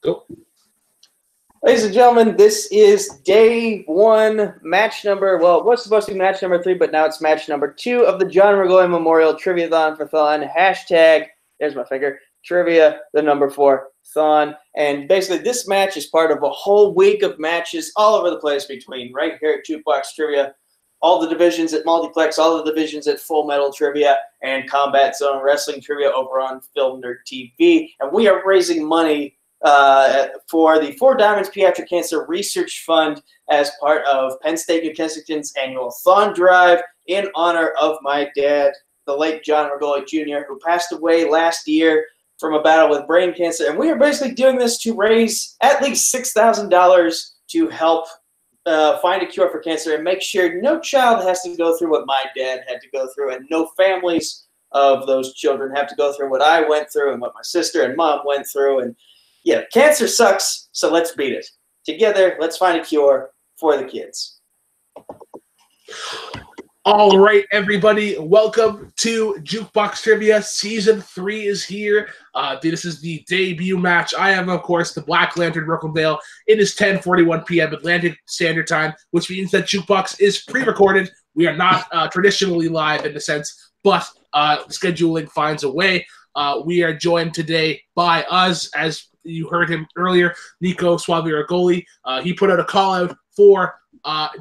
Go. Ladies and gentlemen, this is day one, match number, well, it was supposed to be match number 3, but now it's match number 2 of the John Regoli Memorial Triviathon for THON. Hashtag, there's my finger, trivia, the number 4, THON. And basically this match is part of a whole week of matches all over the place between right here at Jukebox Trivia, all the divisions at Multiplex, all the divisions at Full Metal Trivia, and Combat Zone Wrestling Trivia over on Film Nerd TV. And we are raising money for the 4 Diamonds Pediatric Cancer Research Fund as part of Penn State New Kensington's annual THON Drive in honor of my dad, the late John Regoli Jr., who passed away last year from a battle with brain cancer. And we are basically doing this to raise at least $6,000 to help find a cure for cancer and make sure no child has to go through what my dad had to go through, and no families of those children have to go through what I went through and what my sister and mom went through. And yeah, cancer sucks, so let's beat it. Together, let's find a cure for the kids. All right, everybody, welcome to Jukebox Trivia. Season 3 is here. This is the debut match. I am, of course, the Black Lantern, Brooklyn Vail. It is 10:41 p.m. Atlantic Standard Time, which means that Jukebox is pre-recorded. We are not traditionally live in a sense, but scheduling finds a way. We are joined today by us, as you heard him earlier, Nico Suave Regoli. He put out a call out for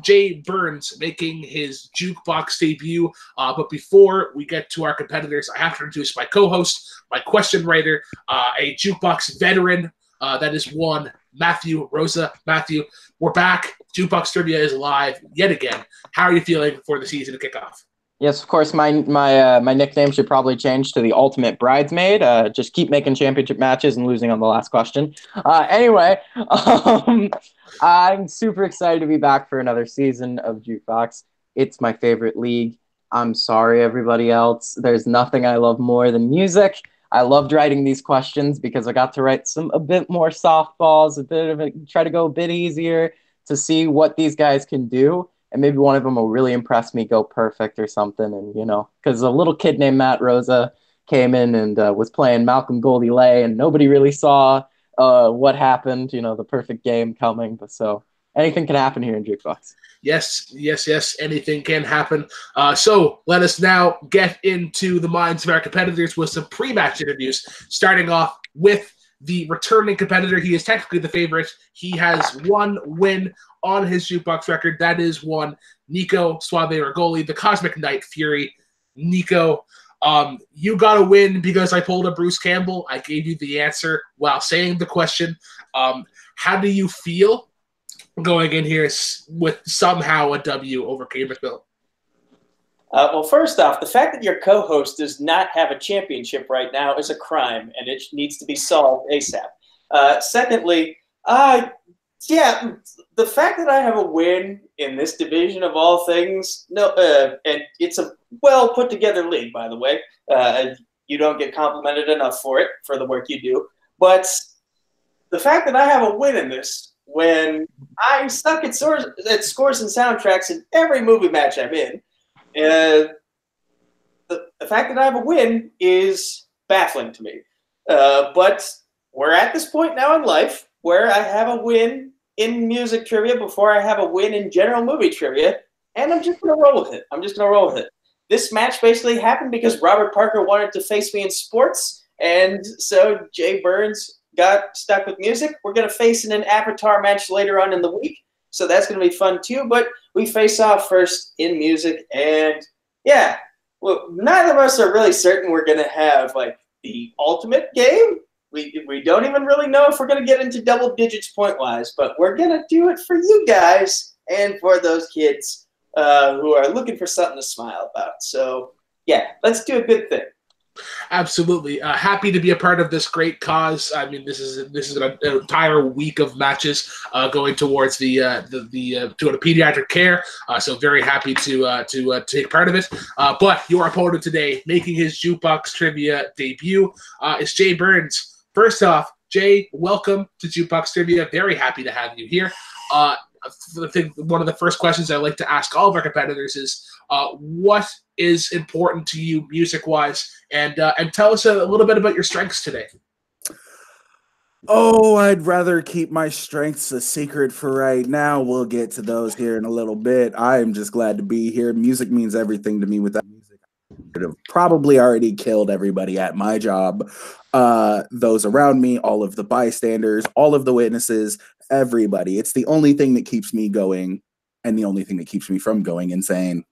Jay Burnz making his Jukebox debut. But before we get to our competitors, I have to introduce my co-host, my question writer, a Jukebox veteran. That is one, Matthew Rosa. Matthew, we're back. Jukebox Trivia is live yet again. How are you feeling for the season to kick off? Yes, of course. My nickname should probably change to the Ultimate Bridesmaid. Just keep making championship matches and losing on the last question. Anyway, I'm super excited to be back for another season of Jukebox. It's my favorite league. I'm sorry, everybody else. There's nothing I love more than music. I loved writing these questions because I got to write a bit more softballs, try to go a bit easier to see what these guys can do. And maybe one of them will really impress me, go perfect or something. And, because a little kid named Matt Rosa came in and was playing Malcolm Goldie Lay, and nobody really saw what happened, the perfect game coming. But so anything can happen here in Jukebox. Yes, anything can happen. So let us now get into the minds of our competitors with some pre-match interviews, starting off with the returning competitor. He is technically the favorite. He has 1 win on his Jukebox record. That is one Nico Suave Regoli, the Cosmic Nightfury. Nico, you got a win because I pulled a Bruce Campbell. I gave you the answer while saying the question. How do you feel going in here with somehow a W over Cambridgeville? Well, first off, the fact that your co-host does not have a championship right now is a crime, and it needs to be solved ASAP. Secondly, yeah, the fact that I have a win in this division of all things, and it's a well put together league, by the way. You don't get complimented enough for it, for the work you do. But the fact that I have a win in this, when I suck at scores and soundtracks in every movie match I'm in, the fact that I have a win is baffling to me. But we're at this point now in life where I have a win in music trivia before I have a win in general movie trivia, and I'm just going to roll with it. This match basically happened because Robert Parker wanted to face me in sports, and so Jay Burnz got stuck with music. We're going to face in an Avatar match later on in the week, so that's going to be fun too, but we face off first in music, and yeah, well, neither of us are really certain we're going to have like the ultimate game. We don't even really know if we're going to get into double digits point-wise, but we're going to do it for you guys and for those kids who are looking for something to smile about. So, yeah, let's do a good thing. Absolutely. Happy to be a part of this great cause. I mean, this is an entire week of matches going towards the pediatric care. So very happy to take part of it. But your opponent today, making his Jukebox Trivia debut, is Jay Burnz. First off, Jay, welcome to Jukebox Trivia. Very happy to have you here. I think one of the first questions I like to ask all of our competitors is, what is important to you music-wise, and tell us a little bit about your strengths today. Oh, I'd rather keep my strengths a secret for right now. We'll get to those here in a little bit. I am just glad to be here. Music means everything to me. Without music, I would have probably already killed everybody at my job. Those around me, all of the bystanders, all of the witnesses, everybody. It's the only thing that keeps me going and the only thing that keeps me from going insane.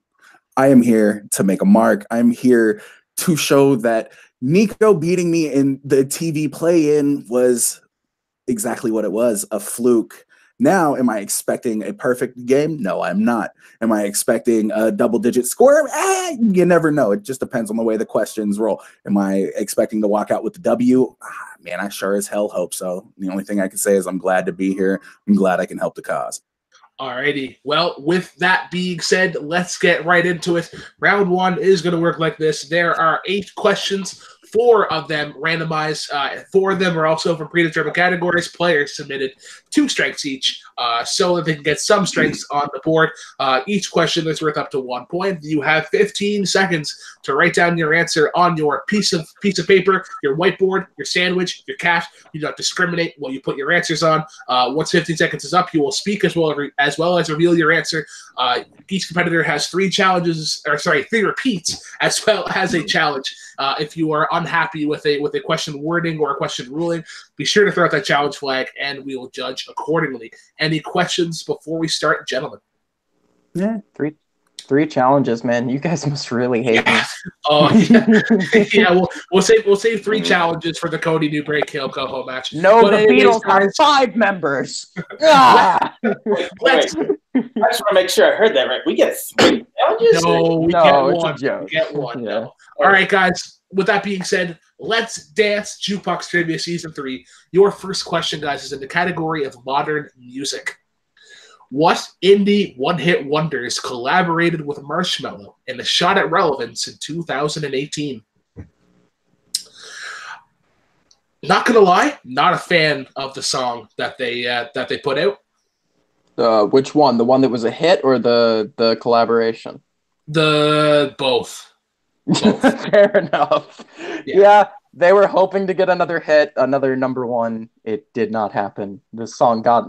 I am here to make a mark. I'm here to show that Nico beating me in the TV play-in was exactly what it was, a fluke. Now, am I expecting a perfect game? No, I'm not. Am I expecting a double-digit score? You never know. It just depends on the way the questions roll. Am I expecting to walk out with the W? Man, I sure as hell hope so. The only thing I can say is I'm glad to be here. I'm glad I can help the cause. Alrighty. Well, with that being said, let's get right into it. Round one is going to work like this. There are 8 questions. 4 of them randomized. 4 of them are also from predetermined categories. Players submitted 2 strengths each, so that they can get some strengths on the board. Each question is worth up to 1 point. You have 15 seconds to write down your answer on your piece of paper, your whiteboard, your sandwich, your cat. You don't discriminate what you put your answers on. Once 15 seconds is up, you will speak as well as reveal your answer. Each competitor has 3 repeats as well as a challenge. If you are unhappy with a question wording or a question ruling, be sure to throw out that challenge flag, and we will judge accordingly. Any questions before we start, gentlemen? Yeah, three challenges, man. You guys must really hate me. Oh, yeah. Yeah, we'll save 3 challenges for the Cody New Break Hill Coho match. No, but the Beatles have 5 members. Wait. I just want to make sure I heard that right. We get 3 challenges? No, we No, get it's one. a joke. We get one. Yeah. No. All right, guys. With that being said, let's dance Jukebox Trivia Season 3. Your first question, guys, is in the category of modern music. What indie one-hit wonders collaborated with Marshmello in a shot at relevance in 2018? Not gonna lie, not a fan of the song that they put out. Which one? The one that was a hit or the collaboration? Both. Fair enough. Yeah, they were hoping to get another hit, another #1. It did not happen. The song got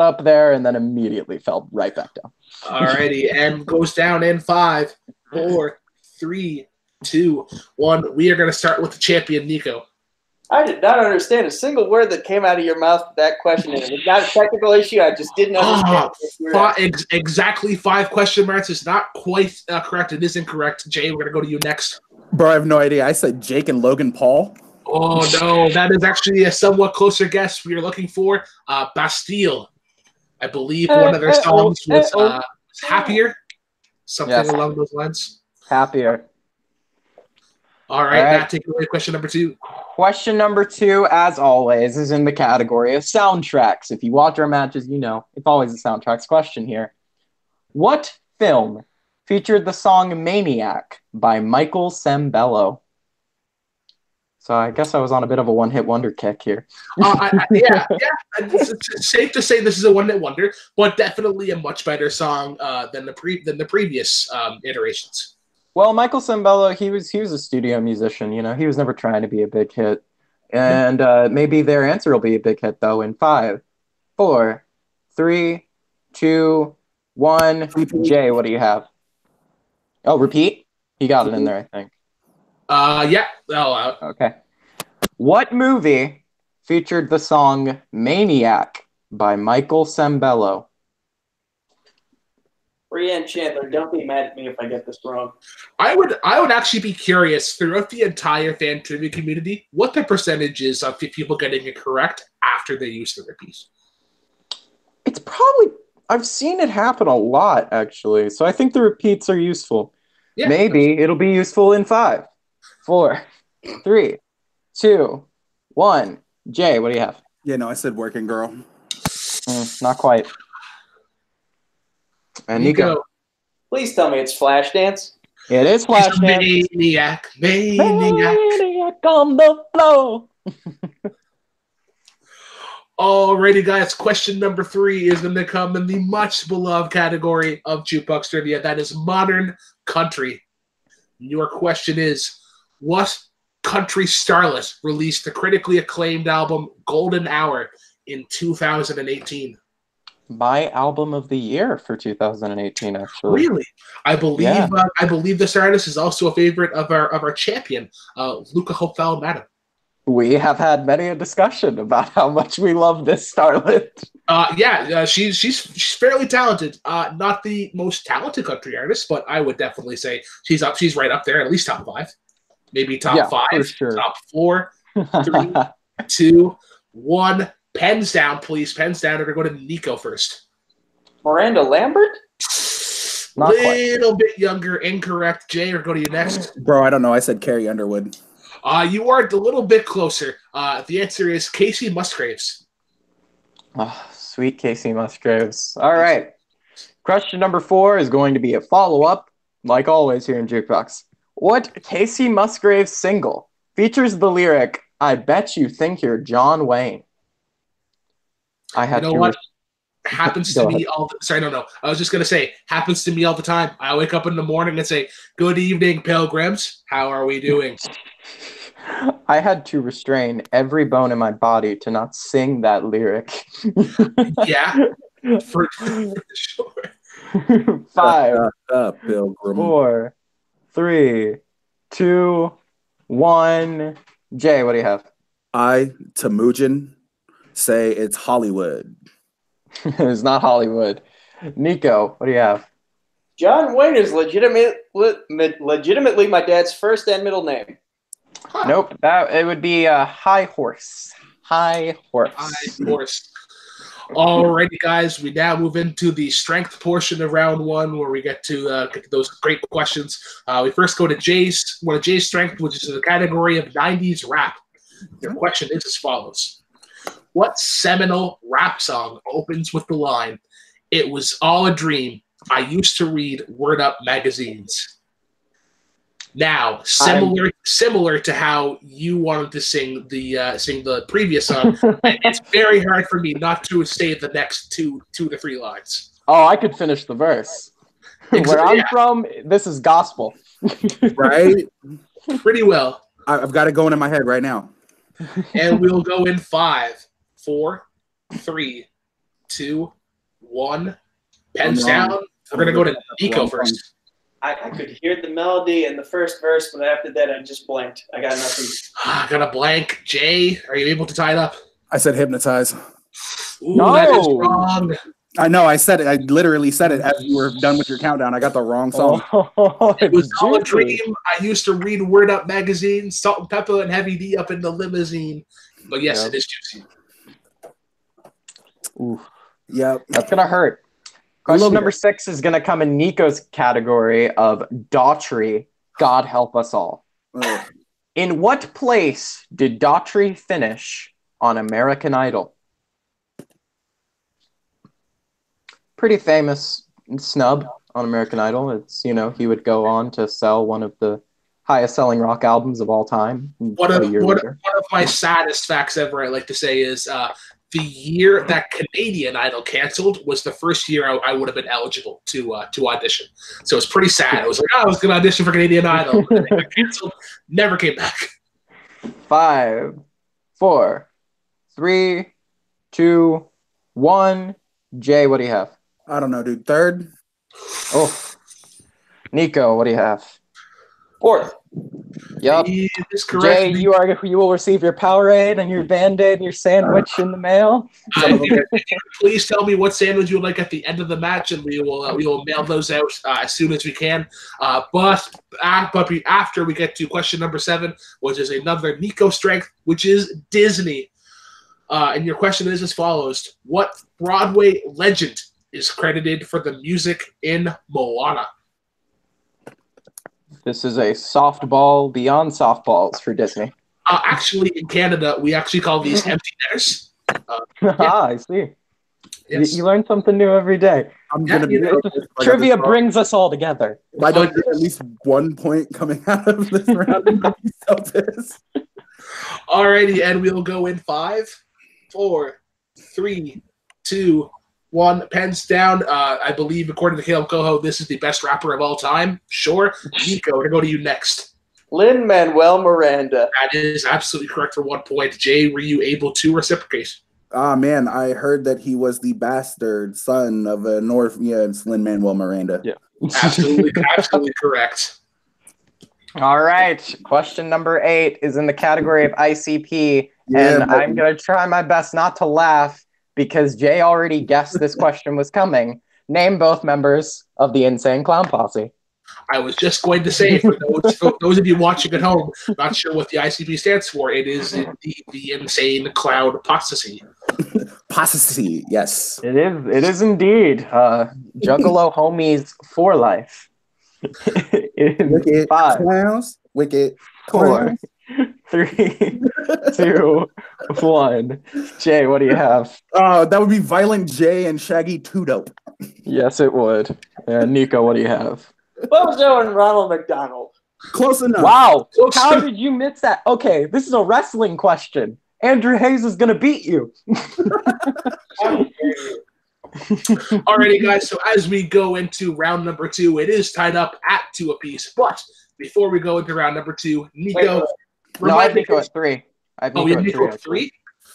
up there and then immediately fell right back down. Alrighty, and goes down in 5, 4, 3, 2, 1. We are going to start with the champion, Nico. I did not understand a single word that came out of your mouth with that question. It was not a technical issue. I just didn't understand. Exactly 5 question marks is not quite correct. It is incorrect. Jay, we're going to go to you next. Bro, I have no idea. I said Jake and Logan Paul. Oh, no. That is actually a somewhat closer guess. We are looking for Bastille. I believe one of their songs was Happier. Something along those lines. Happier. All right, Matt, take away question number 2. Question number 2, as always, is in the category of soundtracks. If you watch our matches, you know it's always a soundtracks question here. What film featured the song Maniac by Michael Sembello? So I guess I was on a bit of a one-hit wonder kick here. Yeah. It's safe to say this is a one-hit wonder, but definitely a much better song than the previous iterations. Well, Michael Sembello, he was a studio musician. You know, he was never trying to be a big hit, and maybe their answer will be a big hit though. In 5, 4, 3, 2, 1. Jay, what do you have? Oh, repeat. He got it in there, I think. Yeah. Oh, okay. What movie featured the song Maniac by Michael Sembello? Brienne Chandler, don't be mad at me if I get this wrong. I would actually be curious throughout the entire fan trivia community what the percentage is of people getting it correct after they use the repeat. It's probably, I've seen it happen a lot actually, so I think the repeats are useful. Yeah, maybe it'll be useful in 5, 4, 3, 2, 1. Jay, what do you have? Yeah, no, I said Working Girl. Not quite. And Nico. Please tell me it's Flashdance. It is Flashdance. Maniac on the floor. Alrighty, guys. Question number 3 is going to come in the much beloved category of Jukebox Trivia. That is modern country. Your question is, what country starlet released the critically acclaimed album Golden Hour in 2018? My album of the year for 2018, actually. Really? I believe this artist is also a favorite of our champion, Luca Hopefeld-Madden. We have had many a discussion about how much we love this starlet. She's fairly talented. Not the most talented country artist, but I would definitely say she's right up there, at least top 5. Maybe top 5, for sure. top 4, 3, 2, 1. Pens down, please. Pens down. We're going to go to Nico first. Miranda Lambert? Little bit younger. Incorrect. Jay, we're going to you next. Bro, I don't know. I said Carrie Underwood. You are a little bit closer. The answer is Casey Musgraves. Oh, sweet Casey Musgraves. All right. Question number 4 is going to be a follow-up, like always here in Jukebox. What Casey Musgraves single features the lyric, "I bet you think you're John Wayne"? I had what happens to me all the sorry, no. I was just gonna say, happens to me all the time. I wake up in the morning and say, "Good evening, pilgrims. How are we doing?" I had to restrain every bone in my body to not sing that lyric. Yeah, for sure. 5, pilgrim. 4, 3, 2, 1. Jay, what do you have? Temujin, say it's Hollywood. It's not Hollywood. Nico, what do you have? John Wayne is legitimately my dad's first and middle name. Huh. Nope, it would be High Horse. High Horse. High Horse. Alrighty, guys, we now move into the strength portion of round 1, where we get to those great questions. We first go to one of Jay's strength, which is the category of 90s rap. Your question is as follows. What seminal rap song opens with the line, "It was all a dream. I used to read Word Up magazines"? Now, similar to how you wanted to sing the previous song, it's very hard for me not to say the next two to 3 lines. Oh, I could finish the verse. Where I'm from, this is gospel. Right? Pretty well. I've got it going in my head right now. And we'll go in 5, 4, 3, 2, 1. Pens down. We're going to go to Nico first. I could hear the melody in the first verse, but after that, I just blanked. I got nothing. I got a blank. Jay, are you able to tie it up? I said hypnotize. Ooh, no. That is wrong. I know. I said it. I literally said it as you were done with your countdown. I got the wrong song. It was all a dream. I used to read Word Up magazine, Salt and Pepper and Heavy D up in the limousine. But yes, It is juicy. Ooh. Yep. That's going to hurt. Question number 6 is going to come in Nico's category of Daughtry, God help us all. In what place did Daughtry finish on American Idol? Pretty famous snub on American Idol. It's, he would go on to sell one of the highest selling rock albums of all time. One of my saddest facts ever I like to say is the year that Canadian Idol canceled was the first year I would have been eligible to audition. So it's pretty sad. It was like, I was going to audition for Canadian Idol. And then it got canceled. Never came back. 5, 4, 3, 2, 1. Jay, what do you have? I don't know, dude. 3rd? Oh. Nico, what do you have? 4th. Yep. Jay, you will receive your Powerade and your Band-Aid and your sandwich in the mail. Please tell me what sandwich you would like at the end of the match, and we will mail those out as soon as we can. But after we get to question number 7, which is another Nico strength, which is Disney. And your question is as follows: what Broadway legend is credited for the music in Moana? This is a softball beyond softballs for Disney. Actually, in Canada, we actually call these empty netters. I see. Yes. You learn something new every day. Trivia brings us all together. If I don't get at least 1 point coming out of this round, I'll be so pissed. Alrighty, and we'll go in 5, 4, 3, 2, 1. Pens down. I believe, according to Caleb Coho, this is the best rapper of all time. Sure. Nico, we're going to go to you next. Lin-Manuel Miranda. That is absolutely correct for 1 point. Jay, were you able to reciprocate? Ah, man, I heard that he was the bastard son of a it's Lin-Manuel Miranda. Yeah. Absolutely correct. All right. Question number 8 is in the category of ICP, Yeah, and I'm going to try my best not to laugh because Jay already guessed this question was coming. Name both members of the Insane Clown Posse. I was just going to say, for those of you watching at home, not sure what the ICP stands for, it is the Insane Clown Posse. Posse, yes. It is indeed. Juggalo homies for life. Wicked 5, clowns. Wicked 4, 3, 2, 1. Jay, what do you have? That would be Violent J and Shaggy Two Dope. Yes, it would. Nico, what do you have? Bozo and Ronald McDonald. Close enough. Wow. How did you miss that? Okay, this is a wrestling question. Andrew Hayes is going to beat you. Alrighty, guys. So as we go into round number 2, it is tied up at 2 apiece. But before we go into round number 2, Nico. No, I have Nico at 3. Nico at 3?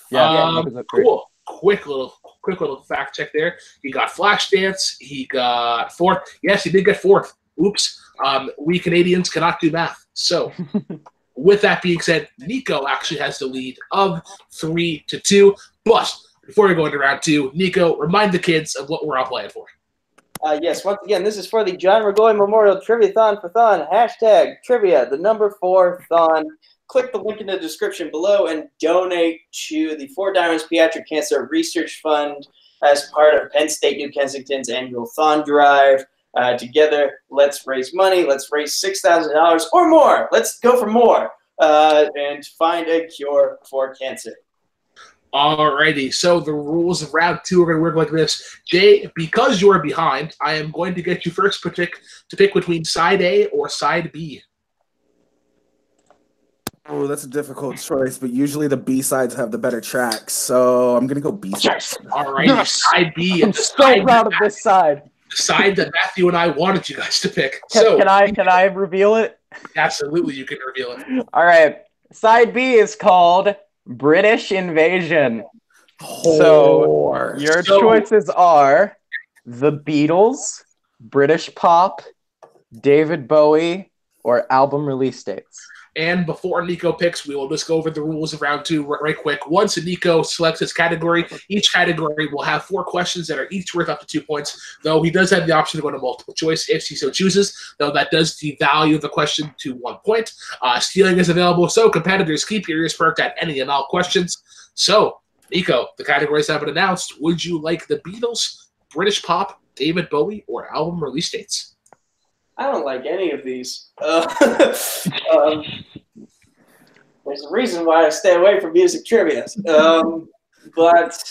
Yeah, cool. Quick little fact check there. He got Flashdance. He got 4th. Yes, he did get 4th. Oops. We Canadians cannot do math. So, with that being said, Nico actually has the lead of 3-2. But before we go into round 2, Nico, remind the kids of what we're all playing for. Yes, once again, this is for the John Regoli Memorial Triviathon for THON. # trivia, the number 4 THON. Click the link in the description below and donate to the 4 Diamonds Pediatric Cancer Research Fund as part of Penn State New Kensington's annual THON drive. Together, let's raise money. Let's raise $6,000 or more. Let's go for more and find a cure for cancer. Alrighty, so the rules of round 2 are going to work like this. Jay, because you're behind, I am going to get you first to pick between side A or side B. Oh, that's a difficult choice, but usually the B-sides have the better tracks, so I'm going to go B-sides. Alrighty, Yes. side B. I'm so proud of this side. The side that Matthew and I wanted you guys to pick. Can I reveal it? Absolutely, you can reveal it. All right. Side B is called British Invasion. So your choices are The Beatles, British pop, David Bowie, or album release dates. And before Nico picks, we will just go over the rules of round 2 right quick. Once Nico selects his category, each category will have 4 questions that are each worth up to 2 points, though he does have the option to go to multiple choice if he so chooses, though that does devalue the question to 1 point. Stealing is available, so competitors, keep your ears perked at any and all questions. So, Nico, the categories have been announced. Would you like the Beatles, British pop, David Bowie, or album release dates? I don't like any of these. There's a reason why I stay away from music trivia. But,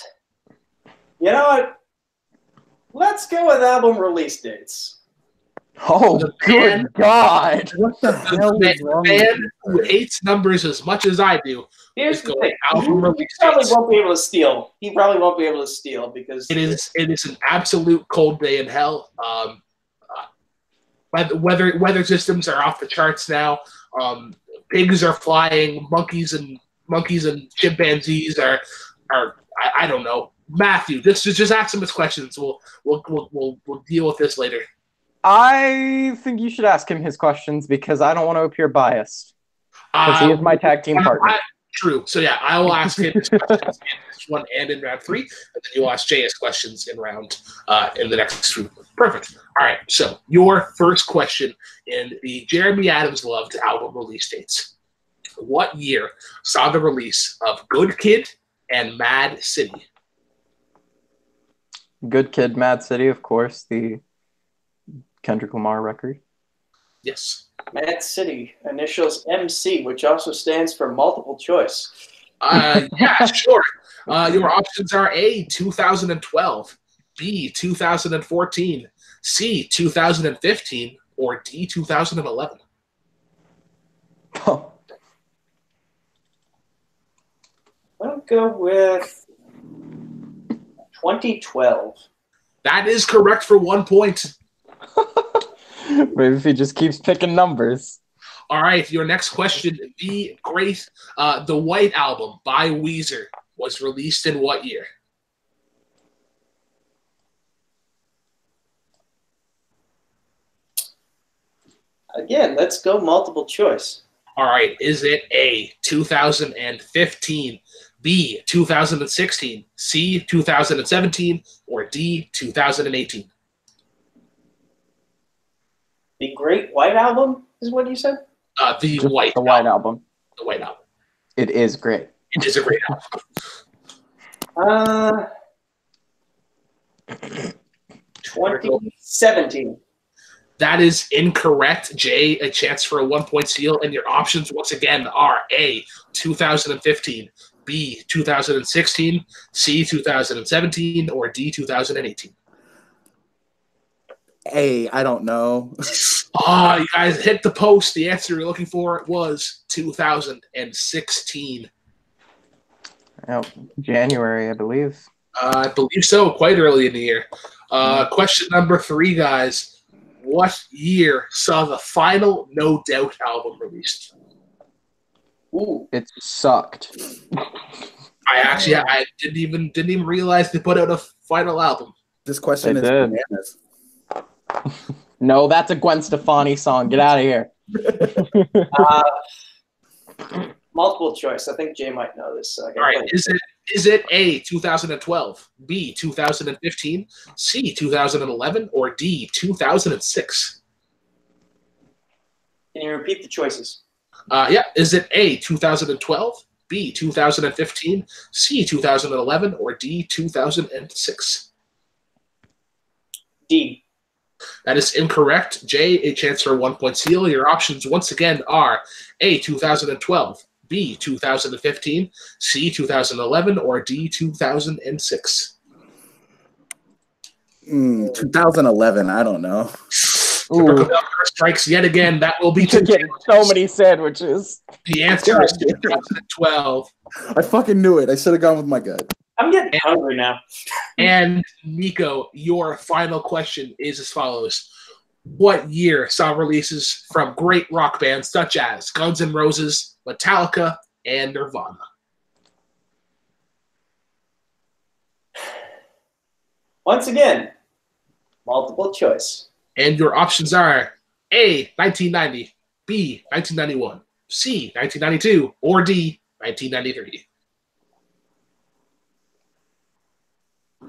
you know what? Let's go with album release dates. Oh, good God. What the hell is wrong with Man you? who hates numbers as much as I do Here's is the going thing. album He release probably dates. won't be able to steal. He probably won't be able to steal because It is an absolute cold day in hell. Weather systems are off the charts now. Pigs are flying. Monkeys and chimpanzees are I don't know. Matthew, just ask him his questions. We'll deal with this later. I think you should ask him his questions because I don't want to appear biased. Because he is my tag team partner. True. So yeah, I will ask him his questions in this one and in round 3, and then you'll ask Jay his questions in the next 2. Perfect. All right. So your first question in the Jeremy Adams loved album release dates. What year saw the release of Good Kid and Mad City? Good Kid, Mad City, of course, the Kendrick Lamar record. Yes. Mad City, initials MC, which also stands for multiple choice. Yeah, sure. Your options are A, 2012, B, 2014, C, 2015, or D, 2011. Oh. I'll go with 2012. That is correct for 1 point. Maybe if he just keeps picking numbers. All right, your next question. The White Album by Weezer was released in what year? Again, let's go multiple choice. All right, is it A, 2015, B, 2016, C, 2017, or D, 2018? The Great White Album is what you said? The White Album. The White Album. It is great. It is a great album. 2017. That is incorrect, Jay. A chance for a 1-point steal, and your options once again are A, 2015, B, 2016, C, 2017, or D, 2018. A, I don't know. You guys hit the post. The answer you're looking for was 2016. January, I believe. I believe so, quite early in the year. Question number 3, guys. What year saw the final No Doubt album released? Ooh. It sucked. I didn't even realize they put out a final album. This question is bananas. No, that's a Gwen Stefani song. Get out of here. Multiple choice. I think Jay might know this. So all right. Is it A, 2012, B, 2015, C, 2011, or D, 2006? Can you repeat the choices? Yeah. Is it A, 2012, B, 2015, C, 2011, or D, 2006? D. That is incorrect. Jay, a chance for a 1-point steal. Your options once again are A, 2012, B, 2015, C, 2011, or D, 2006. 2011, I don't know. Brooklyn Vail strikes yet again. That will be you get so many sandwiches. The answer is 2012. I fucking knew it. I should have gone with my gut. I'm getting hungry now. And Nico, your final question is as follows. What year saw releases from great rock bands such as Guns N' Roses, Metallica, and Nirvana? Once again, multiple choice. And your options are A, 1990, B, 1991, C, 1992, or D, 1993.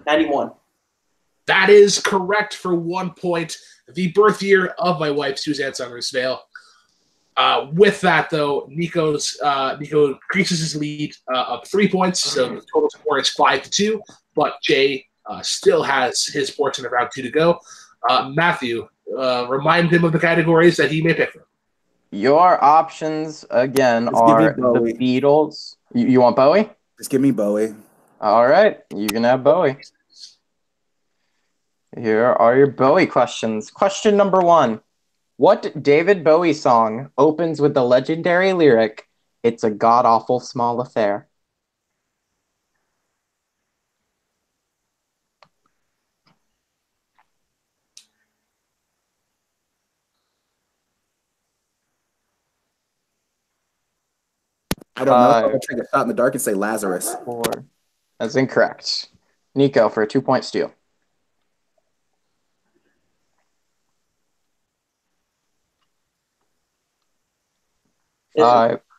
91. That is correct for 1 point. The birth year of my wife, Suzanne Summers Vale. With that, though, Nico increases his lead up 3 points, so the total score is 5-2. But Jay still has his portion of round 2 to go. Matthew, remind him of the categories that he may pick from. Your options again are the Beatles. You want Bowie? Just give me Bowie. All right, you can have Bowie. Here are your Bowie questions. Question number 1. What David Bowie song opens with the legendary lyric, "It's a god-awful small affair"? I don't know. I'm going to take a shot in the dark and say Lazarus. 4. That's incorrect. Nico for a 2-point steal.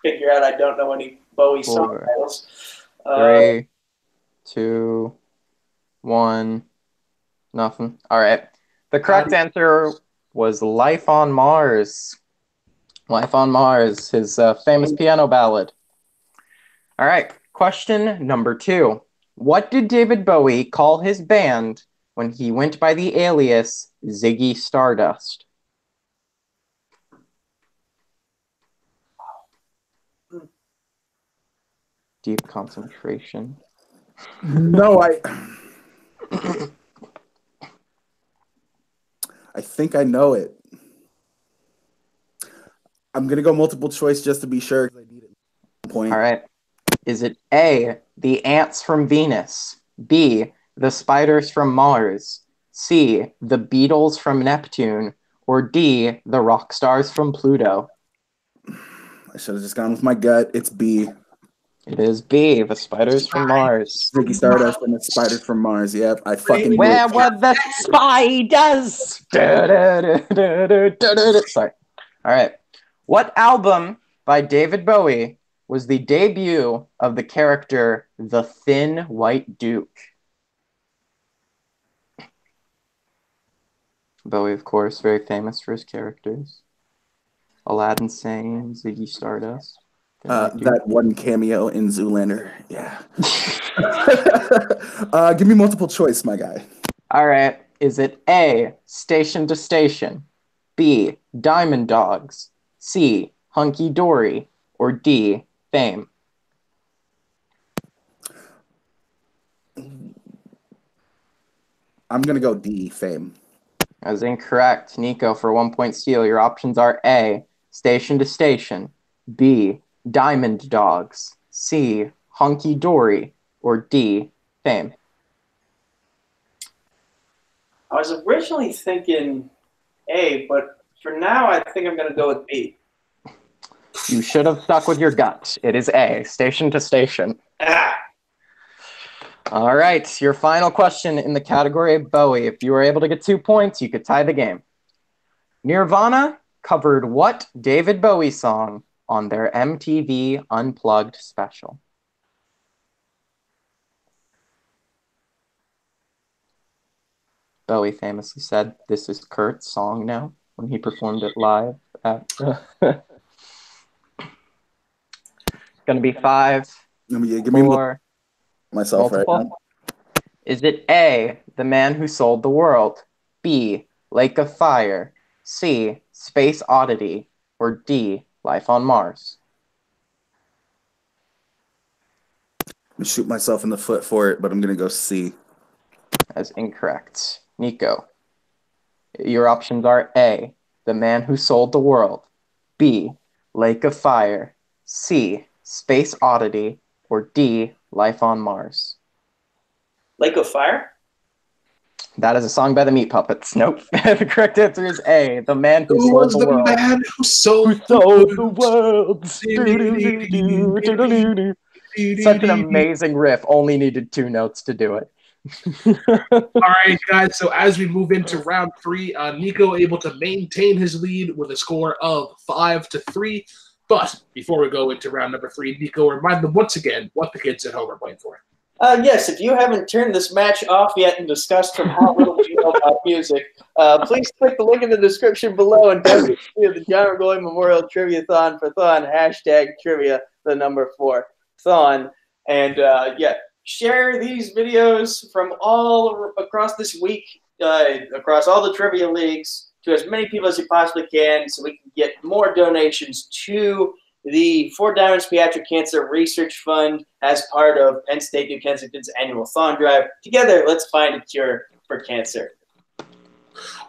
Figure out I don't know any Bowie song titles. 3, 2, 1, nothing. All right. The correct answer was "Life on Mars." "Life on Mars," his famous piano ballad. All right. Question number 2. What did David Bowie call his band when he went by the alias Ziggy Stardust? Deep concentration. No, I think I know it. I'm gonna go multiple choice just to be sure. I need it. Point. All right. Is it A, the ants from Venus, B, the spiders from Mars, C, the Beatles from Neptune, or D, the rock stars from Pluto? should have just gone with my gut. It's B. It is B, the spiders from Mars. Ziggy Stardust and the spiders from Mars. Yep, I fucking knew Where it. were the spiders? Sorry. All right. What album by David Bowie was the debut of the character the Thin White Duke? Bowie, of course, very famous for his characters. Aladdin Sane, Ziggy Stardust. That one cameo in Zoolander. Yeah. Give me multiple choice, my guy. All right. Is it A, Station to Station, B, Diamond Dogs, C, Hunky Dory, or D, Fame? I'm going to go D, Fame. That is incorrect. Nico, for 1 point steal, your options are A, Station to Station, B, Diamond Dogs, C, Hunky Dory, or D, Fame. I was originally thinking A, but for now I think I'm going to go with B. You should have stuck with your gut. It is A, Station to Station. Ah. All right, your final question in the category of Bowie. If you were able to get 2 points, you could tie the game. Nirvana covered what David Bowie song on their MTV Unplugged special? Bowie famously said, "This is Kurt's song now," when he performed it live at... It's going to be 5, Give me 4, myself multiple. right now. Is it A, The Man Who Sold the World, B, Lake of Fire, C, Space Oddity, or D, Life on Mars? I'm gonna shoot myself in the foot for it, but I'm going to go C. That's incorrect. Nico, your options are A, The Man Who Sold the World, B, Lake of Fire, C, Space Oddity, or D, Life on Mars. Lake of Fire? That is a song by the Meat Puppets. Nope. The correct answer is A, The Man Who Sold the World. Man who sold the world. Such an amazing riff. Only needed 2 notes to do it. All right, guys. So as we move into round 3, Nico able to maintain his lead with a score of 5-3. But before we go into round number 3, Nico, remind them once again what the kids at home are playing for. Yes, if you haven't turned this match off yet and discussed from how little you know about music, please click the link in the description below and donate to the John Regoli Memorial Triviathon for THON, #trivia, the number 4, THON. And share these videos from all across this week, across all the trivia leagues, to as many people as you possibly can so we can get more donations to the 4 Diamonds Pediatric Cancer Research Fund as part of Penn State New Kensington's annual THON drive. Together, let's find a cure for cancer.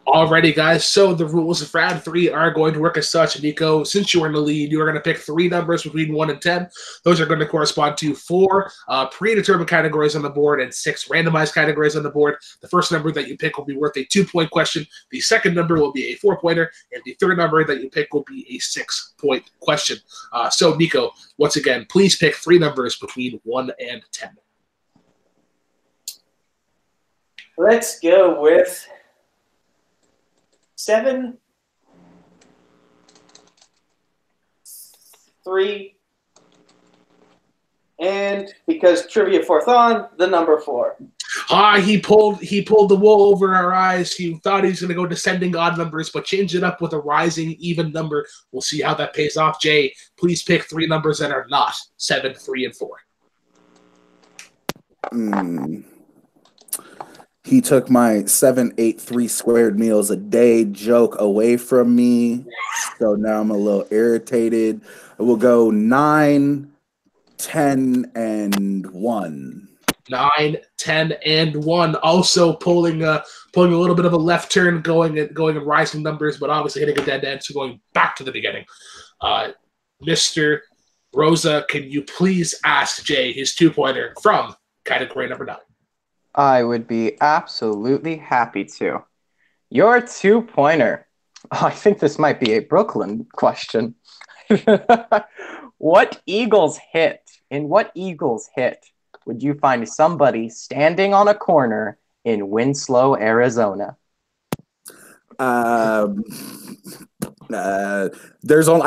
Alrighty, guys. So the rules of round 3 are going to work as such. Nico, since you are in the lead, you are going to pick 3 numbers between 1 and 10. Those are going to correspond to 4 predetermined categories on the board and 6 randomized categories on the board. The first number that you pick will be worth a 2-point question. The second number will be a 4-pointer, and the third number that you pick will be a 6-point question. So, Nico, once again, please pick 3 numbers between 1 and 10. Let's go with 7, 3, and because trivia for THON, the number 4. He pulled the wool over our eyes. He thought he was going to go descending odd numbers, but changed it up with a rising even number. We'll see how that pays off. Jay, please pick 3 numbers that are not 7, 3, and 4. He took my 7, 8, 3 squared meals a day joke away from me. So now I'm a little irritated. We'll go 9, 10, and 1. 9, 10, and 1. Also pulling a little bit of a left turn, going in rising numbers, but obviously hitting a dead end, so going back to the beginning. Mr. Rosa, can you please ask Jay his 2-pointer from category number 9? I would be absolutely happy to. Your 2-pointer. Oh, I think this might be a Brooklyn question. What Eagles hit? In what Eagles hit would you find somebody standing on a corner in Winslow, Arizona? I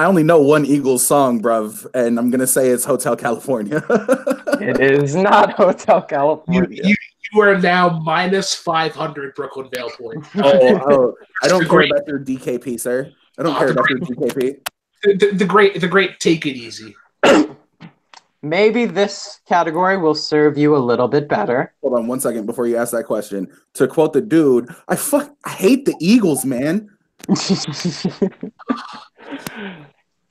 only know one Eagles song, bruv, and I'm gonna say it's Hotel California. It is not Hotel California. You are now minus 500 Brooklyn Vail points. Oh, I don't care about your DKP, sir. I don't care about your DKP. The great take it easy. Maybe this category will serve you a little bit better. Hold on 1 second before you ask that question. To quote the dude, I hate the Eagles, man.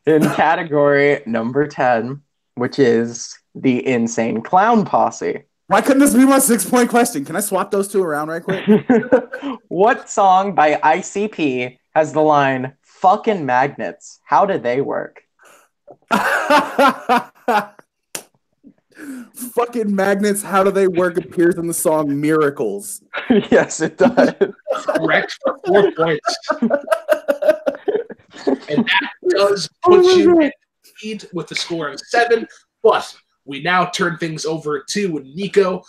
In category number 10, which is the Insane Clown Posse. Why couldn't this be my 6-point question? Can I swap those two around right quick? What song by ICP has the line, "Fucking magnets, how do they work"? Fucking magnets, how do they work appears in the song Miracles. Yes, it does. Correct for 4 points. And that does put you in lead with the score of 7. But we now turn things over to Nico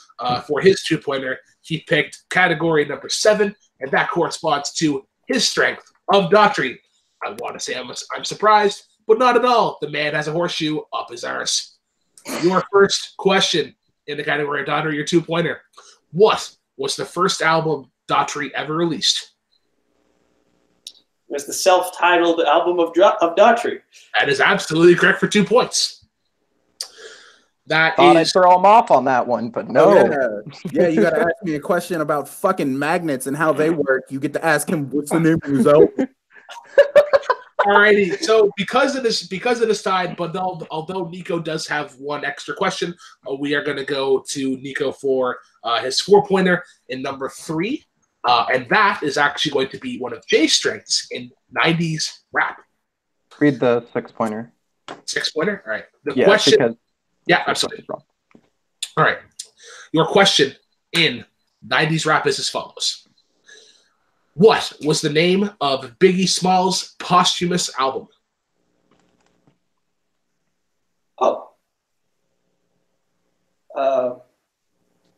for his 2-pointer. He picked category number 7, and that corresponds to his strength of Daughtry. I want to say I'm surprised, but not at all. The man has a horseshoe up his arse. Your first question in the category of Daughtry, your 2-pointer. What was the first album Daughtry ever released? It was the self-titled album of Daughtry. That is absolutely correct for 2 points. That Thought I'd is throw him off on that one, but no. Yeah, you got to ask me a question about fucking magnets and how they work. You get to ask him, what's the name of his album? Alrighty, so because of this tie, but although Nico does have one extra question, we are going to go to Nico for his 4-pointer in number 3, and that is actually going to be one of Jay's strengths in 90s rap. Read the 6-pointer. 6-pointer? All right. Yeah, absolutely. All right. Your question in 90s rap is as follows. What was the name of Biggie Smalls' posthumous album?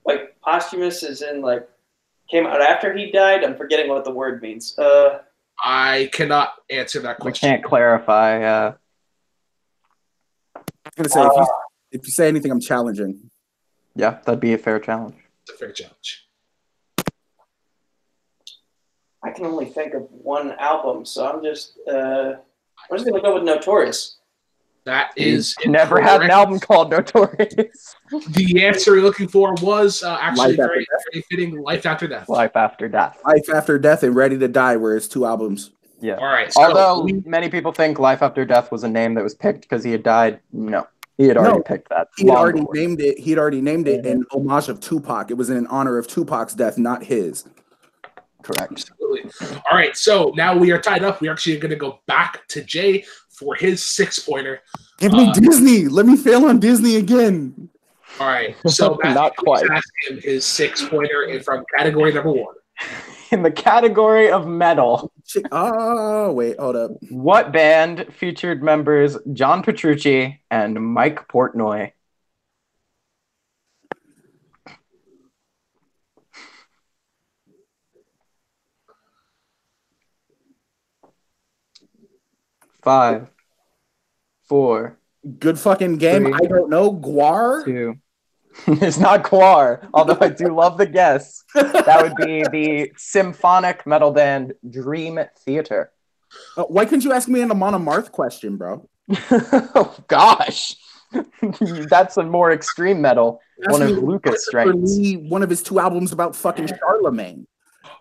Like posthumous is in like came out after he died? I'm forgetting what the word means. I cannot answer that We question. can't clarify. I'm going to say, if you say anything, I'm challenging. Yeah, that'd be a fair challenge. It's a fair challenge. I can only think of one album, so I'm just going to go with Notorious. That is Never had an album called Notorious. The answer you're looking for was actually Life very fitting. Life After Death. Life After Death. Life After Death and Ready to Die were his 2 albums. Yeah. All right. So Although many people think Life After Death was a name that was picked because he had died. No. He had already picked that. He had already named it in homage of Tupac. It was in honor of Tupac's death, not his. Correct. Absolutely. All right. So now we are tied up. We're actually going to go back to Jay for his 6-pointer. Give me Disney. Let me fail on Disney again. All right. So Not quite. Ask him his 6-pointer from category number 1. In the category of metal, Oh, wait. Hold up. what band featured members John Petrucci and Mike Portnoy? Five, 4, Good fucking game. 3, I don't know. Guar? 2. It's not Guar, although I do love the guess. That would be the symphonic metal band Dream Theater. Why couldn't you ask me an Amon Amarth question, bro? Oh, gosh. That's a more extreme metal. One of Lucas' strengths. One of his 2 albums about fucking Charlemagne.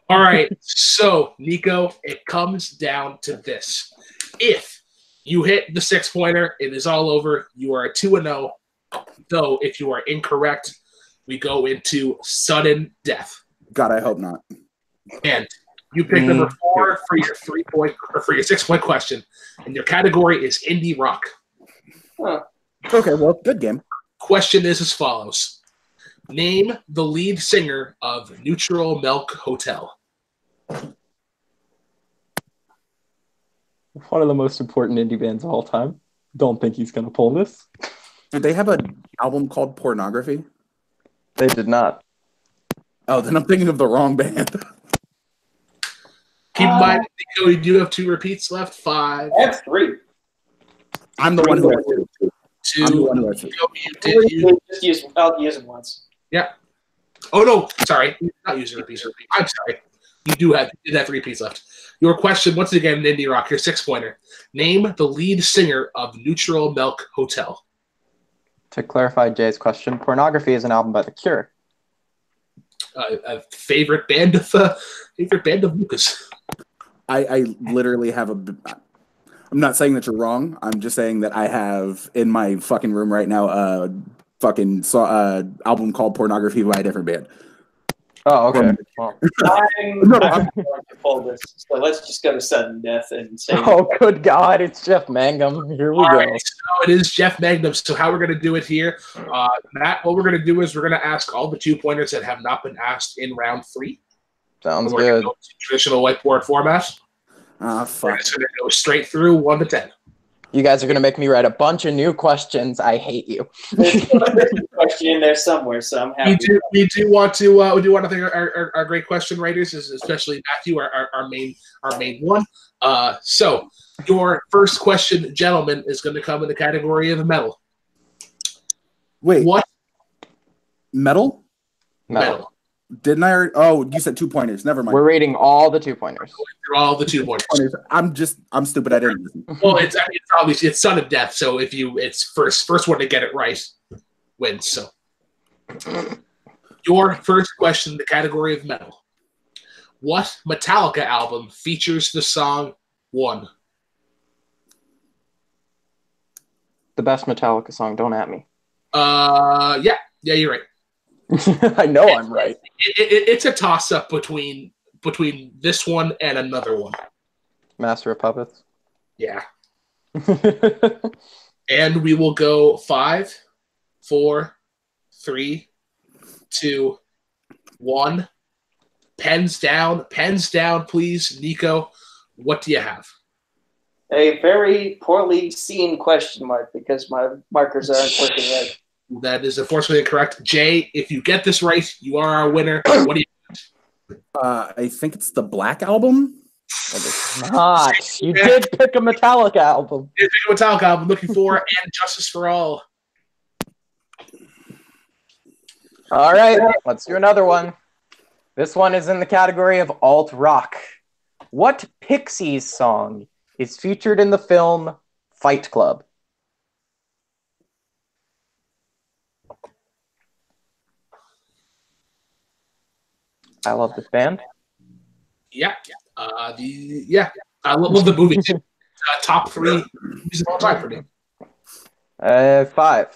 All right. So, Nico, it comes down to this. If you hit the 6-pointer, it is all over. You are 2-0. Though, if you are incorrect, we go into sudden death. God, I hope not. And you pick number 4 for your 3-point or for your 6-point question, and your category is indie rock. Huh. Okay, well, good game. Question is as follows: name the lead singer of Neutral Milk Hotel. One of the most important indie bands of all time. Don't think he's gonna pull this. Did they have an album called Pornography? They did not. Oh, then I'm thinking of the wrong band. Keep in mind, Nico, you do have 2 repeats left. 5. I have 3. I'm the one who has 2. 2. I'm the one who has 2. I'll use them once. Yeah. Oh no, sorry, you're not using repeats. I'm sorry. You did have 3 repeats left. Your question, once again, in Indie Rock, your 6-pointer. Name the lead singer of Neutral Milk Hotel. To clarify Jay's question, Pornography is an album by The Cure. A favorite band of Lucas. I literally have I'm not saying that you're wrong. I'm just saying that I have in my fucking room right now a fucking album called Pornography by a different band. Oh, okay. Well. I'm going to pull this. So let's just go to sudden death and say. Oh, good God! It's Jeff Mangum. Here we go. Right, so it is Jeff Mangum. So how we're going to do it here, Matt? What we're going to do is we're going to ask all the 2-pointers that have not been asked in round 3. Sounds we're good. Go traditional whiteboard format. Ah, fuck. We're just going to go straight through 1 to 10. You guys are going to make me write a bunch of new questions. I hate you. There's a question in there somewhere, so I'm happy. We do want to thank our great question writers, especially Matthew, our main one. So your first question, gentlemen, is going to come in the category of metal. Wait, what? Metal. Didn't I already? Oh, you said 2-pointers. Never mind. We're reading all the 2-pointers. Through all the 2-pointers. I'm stupid. I didn't listen. Well, it's obviously it's sudden death. So if it's first one to get it right wins. So your first question in the category of metal. What Metallica album features the song One? The best Metallica song. Don't at me. Yeah, you're right. I know I'm right. It's a toss-up between this one and another one. Master of Puppets. Yeah. And we will go 5, 4, 3, 2, 1. Pens down, please. Nico, what do you have? A very poorly seen question mark because my markers aren't working right. That is unfortunately incorrect. Jay, if you get this right, you are our winner. What do you? I think it's the Black Album. Not. You did pick a Metallica album. You pick a Metallica album. Looking for and Justice for All. All right, let's do another one. This one is in the category of alt rock. What Pixies song is featured in the film Fight Club? I love this band. Yeah. I love the movie. Top 3 movies of all time for me. 5,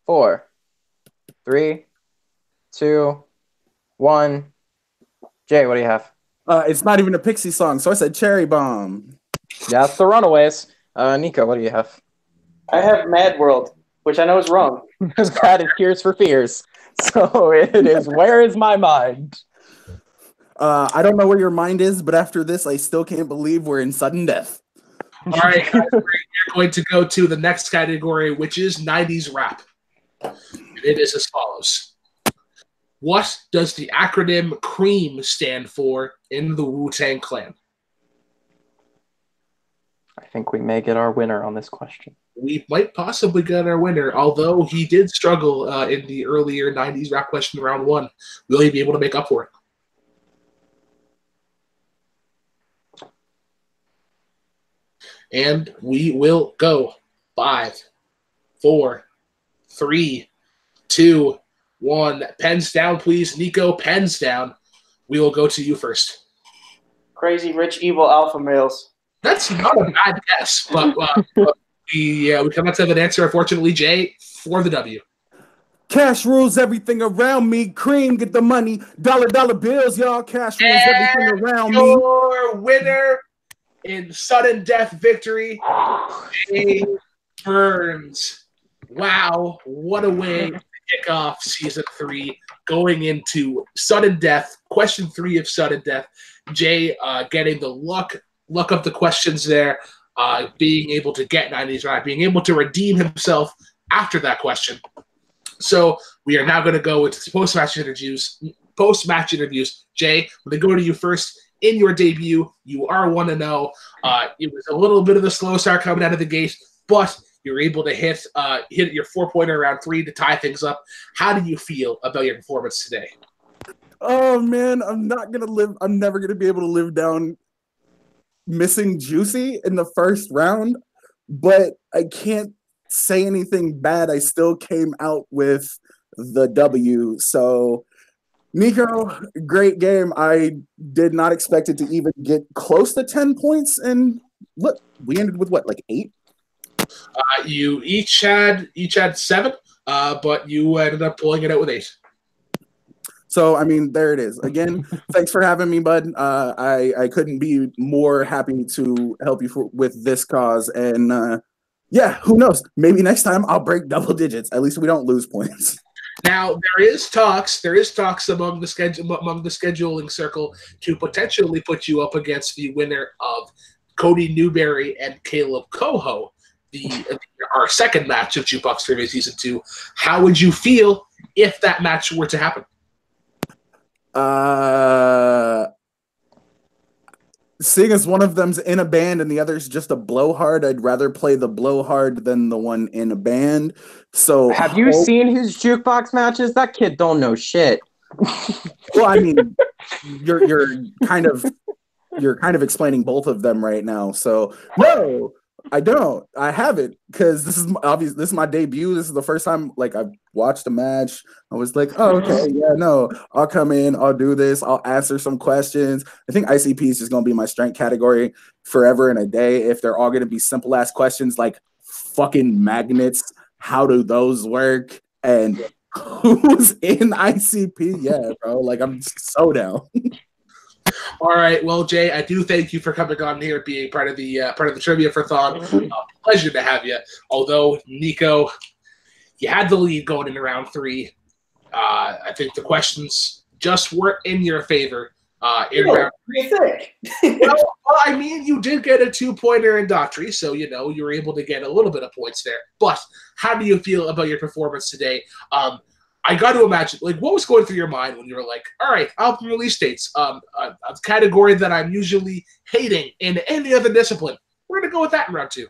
4, 3, 2, 1. Jay, what do you have? It's not even a Pixie song, so I said Cherry Bomb. Yeah, it's the Runaways. Nico, what do you have? I have Mad World, which I know is wrong. That is Tears for Fears. So it is Where Is My Mind? I don't know where your mind is, but after this, I still can't believe we're in sudden death. All right, guys, we're going to go to the next category, which is 90s rap. It is as follows. What does the acronym CREAM stand for in the Wu-Tang Clan? I think we may get our winner on this question. We might possibly get our winner, although he did struggle in the earlier 90s rap question round 1. Will he be able to make up for it? And we will go 5, 4, 3, 2, 1. Pens down, please. Nico, pens down. We will go to you first. Crazy Rich Evil Alpha Males. That's not a bad guess, but we cannot have an answer, unfortunately. Jay, for the W. Cash rules everything around me. Cream, get the money. Dollar bills, y'all. Cash rules everything around me. Your winner in sudden death victory, Jay Burnz. Wow, what a way to kick off season 3, going into sudden death. Question 3 of sudden death. Jay getting the luck of the questions there. being able to get 90s right, being able to redeem himself after that question. So we are now going to go into post-match interviews. Jay, I'm going to go to you first. In your debut, you are 1-0. It was a little bit of a slow start coming out of the gate, but you're able to hit your 4-pointer around 3 to tie things up. How do you feel about your performance today? Oh man, I'm never gonna be able to live down missing Juicy in the first round, but I can't say anything bad. I still came out with the W. So Nico, great game. I did not expect it to even get close to 10 points, and look, we ended with what, like 8? You each had 7, but you ended up pulling it out with 8. So, I mean, there it is. Again, thanks for having me, bud. I couldn't be more happy to help you with this cause. And yeah, who knows? Maybe next time I'll break double digits. At least we don't lose points. Now there is talks among the scheduling circle to potentially put you up against the winner of Cody Newberry and Caleb Coho, our second match of Jukebox Trivia Season 2. How would you feel if that match were to happen? Seeing as one of them's in a band and the other's just a blowhard, I'd rather play the blowhard than the one in a band. So have you seen his jukebox matches? That kid don't know shit. Well, I mean, you're kind of explaining both of them right now. So no, I don't. I haven't, because this is obvious. This is my debut. This is the first time like I've watched a match. I was like, oh, okay, yeah, no, I'll come in, I'll do this, I'll answer some questions. I think ICP is just gonna be my strength category forever and a day. If they're all gonna be simple ass questions like fucking magnets, how do those work? And who's in ICP? Yeah, bro. Like I'm so down. All right, well, Jay, I do thank you for coming on here, being part of the trivia for THON. Pleasure to have you. Although Nico, you had the lead going in round 3. I think the questions just weren't in your favor. Round 3. What do you think? well, I mean, you did get a 2-pointer in Daughtry, so you were able to get a little bit of points there. But how do you feel about your performance today? I got to imagine, like, what was going through your mind when you were like, all right, album release dates, a category that I'm usually hating in any other discipline. We're going to go with that in round 2.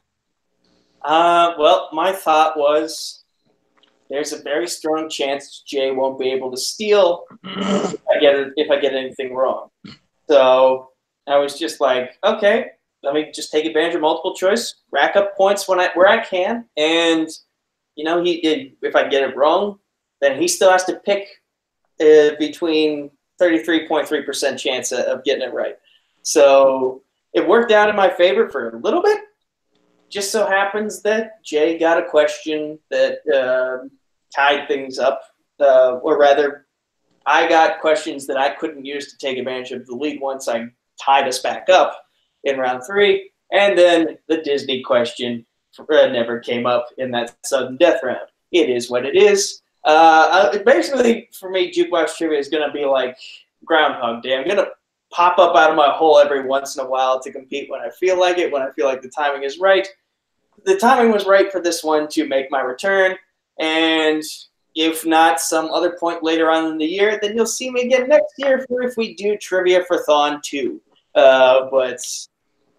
Well, my thought was there's a very strong chance Jay won't be able to steal if I get anything wrong. So I was just like, okay, let me just take advantage of multiple choice, rack up points where I can, and if I get it wrong, then he still has to pick between 33.3% chance of getting it right. So it worked out in my favor for a little bit. Just so happens that Jay got a question that tied things up, or rather, I got questions that I couldn't use to take advantage of the lead once I tied us back up in round 3. And then the Disney question never came up in that sudden death round. It is what it is. Basically, for me, Jukebox Trivia is going to be like Groundhog Day. I'm going to pop up out of my hole every once in a while to compete when I feel like it, when I feel like the timing is right. The timing was right for this one to make my return, and if not some other point later on in the year, then you'll see me again next year if we do Trivia for THON 2. But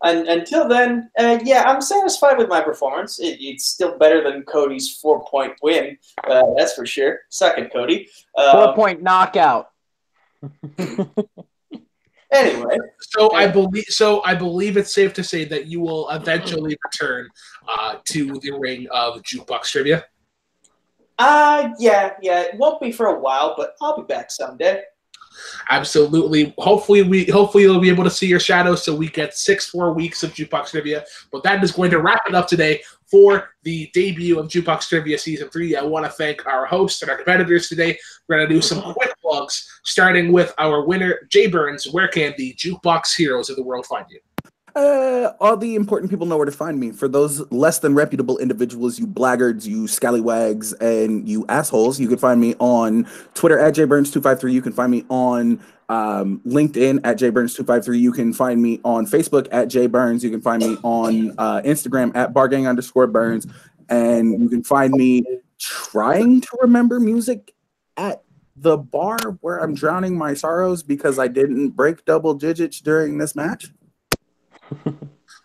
until then, yeah, I'm satisfied with my performance. It's still better than Cody's 4-point win. That's for sure. Suck it, Cody. 4-point knockout. Anyway, I believe it's safe to say that you will eventually return to the ring of Jukebox Trivia. Yeah. It won't be for a while, but I'll be back someday. Absolutely. Hopefully you'll be able to see your shadow so we get 6 more weeks of Jukebox Trivia. But that is going to wrap it up today for the debut of Jukebox Trivia Season 3. I want to thank our hosts and our competitors today. We're going to do some quick plugs, starting with our winner, Jay Burnz. Where can the Jukebox Heroes of the world find you? All the important people know where to find me. For those less than reputable individuals, you blackguards, you scallywags, and you assholes, you can find me on Twitter at jburns253. You can find me on LinkedIn at jburns253. You can find me on Facebook at jburns. You can find me on Instagram at bargang_burns. And you can find me trying to remember music at the bar where I'm drowning my sorrows because I didn't break double digits during this match.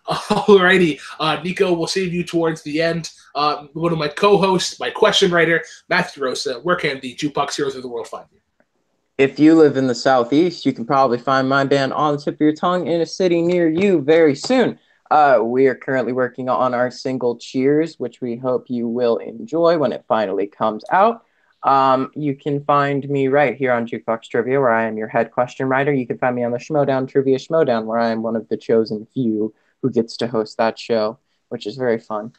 Alrighty, Nico, we'll save you towards the end. One of my co-hosts, my question writer, Matthew Rosa. Where can the Jukebox Heroes of the world find you? If you live in the Southeast, you can probably find my band on the tip of your tongue in a city near you very soon. We are currently working on our single Cheers, which we hope you will enjoy when it finally comes out. You can find me right here on Jukebox Trivia, where I am your head question writer. You can find me on the Schmodown Trivia Schmodown, where I am one of the chosen few who gets to host that show, which is very fun.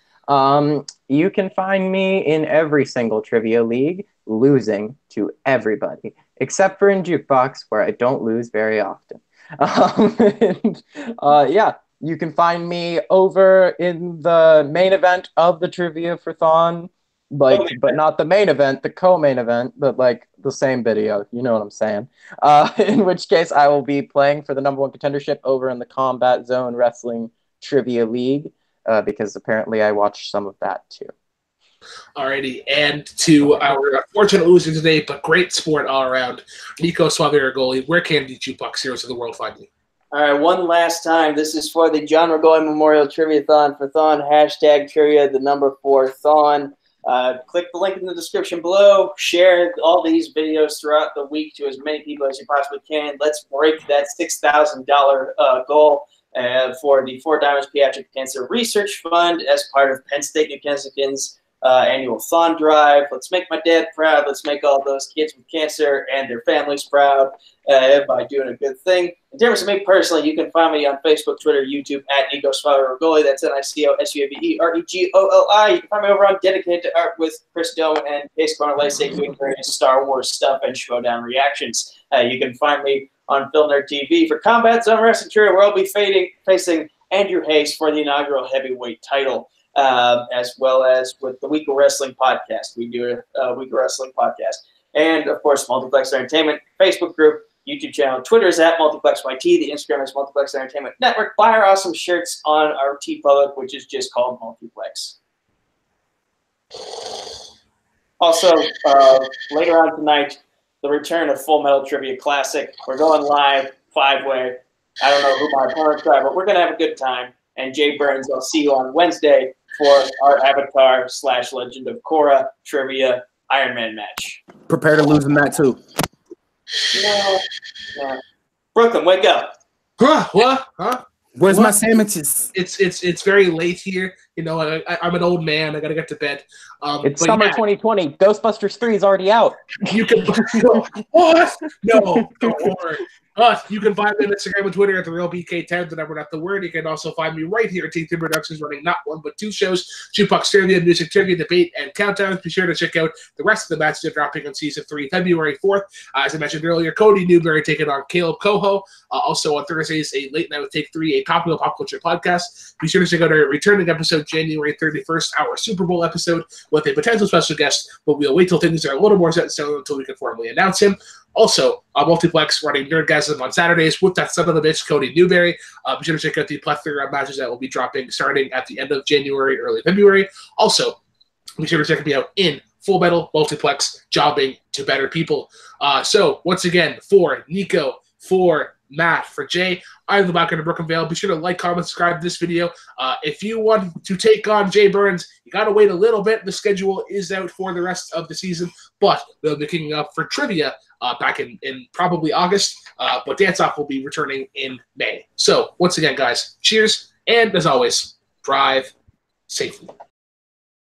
You can find me in every single trivia league, losing to everybody, except for in Jukebox, where I don't lose very often. Yeah, you can find me over in the main event of the trivia for THON, but not the main event, the co-main event, but like the same video. You know what I'm saying? In which case, I will be playing for the #1 contendership over in the Combat Zone Wrestling Trivia League, because apparently I watched some of that too. Alrighty, and to our unfortunate loser today, but great sport all around, Nico Suave Regoli. Where can the Jukebox Heroes of the world find you? All right, one last time. This is for the John Regoli Memorial Triviathon for THON, #trivia, the number 4 THON. Click the link in the description below. Share all these videos throughout the week to as many people as you possibly can. Let's break that $6,000 goal for the 4 Diamonds Pediatric Cancer Research Fund as part of Penn State New Kensington's annual THON drive. Let's make my dad proud. Let's make all those kids with cancer and their families proud by doing a good thing. In terms of me personally, you can find me on Facebook, Twitter, YouTube at Nico Suave Regoli. That's NICOSUAVEREGOLI. You can find me over on Dedicated to Art with Chris Dome and Case Cornelese doing various Star Wars stuff and Schmodown reactions. You can find me on Film Nerd TV for Combat Zone Wrestling Trivia, where I'll be facing Andrew Hayes for the inaugural heavyweight title. As well as with the Week of Wrestling podcast. We do a Week of Wrestling podcast. And, of course, Multiplex Entertainment Facebook group, YouTube channel. Twitter is at MultiplexYT. The Instagram is Multiplex Entertainment Network. Buy our awesome shirts on our TeePublic, which is just called Multiplex. Also, later on tonight, the return of Full Metal Trivia Classic. We're going live, 5-way. I don't know who my opponents are, but we're going to have a good time. And Jay Burnz, I'll see you on Wednesday for our Avatar / Legend of Korra trivia Iron Man match. Prepare to lose in that too. No. Brooklyn, wake up. What? Huh? Where's my sandwiches? It's very late here. You know, I'm an old man. I gotta get to bed. It's summer 2020. Ghostbusters 3 is already out. You can what? No, don't worry. You can find me on Instagram and Twitter at TheRealBK10, the number, not the word. You can also find me right here at T3 Productions, running not 1 but 2 shows: Jukebox Trivia, Music Trivia, Debate, and Countdowns. Be sure to check out the rest of the matches that are dropping on Season 3, February 4th. As I mentioned earlier, Cody Newberry taking on Caleb Coho. Also on Thursdays, a Late Night with Take 3, a popular pop culture podcast. Be sure to check out our returning episode, January 31st, our Super Bowl episode, with a potential special guest, but we'll wait till things are a little more set in stone until we can formally announce him. Also, Multiplex running Nerdgasm on Saturdays with that son of a bitch, Cody Newberry. Be sure to check out the plethora of matches that will be dropping starting at the end of January, early February. Also, be sure to check me out in Full Metal Multiplex, jobbing to better people. So, once again, for Nico, for Matt, for Jay, I'm the Black of Brooklyn Vail. Be sure to like, comment, subscribe to this video. If you want to take on Jay Burnz, you got to wait a little bit. The schedule is out for the rest of the season, but they'll be kicking up for trivia back in probably August, but Dance Off will be returning in May. So, once again, guys, cheers, and as always, drive safely.